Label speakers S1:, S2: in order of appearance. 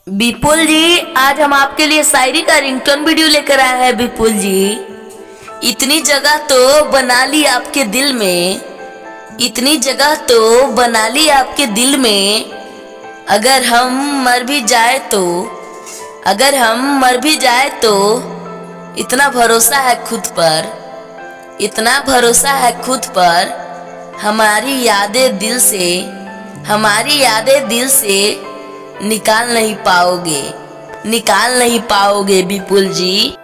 S1: विपुल जी, आज हम आपके लिए शायरी का रिंगटोन वीडियो लेकर आए हैं। विपुल जी, इतनी जगह तो बना ली आपके दिल में, इतनी जगह तो बना ली आपके दिल में। अगर हम मर भी जाए तो, अगर हम मर भी जाए तो इतना भरोसा है खुद पर, इतना भरोसा है खुद पर। हमारी यादें दिल से, हमारी यादें दिल से निकाल नहीं पाओगे, निकाल नहीं पाओगे विपुल जी।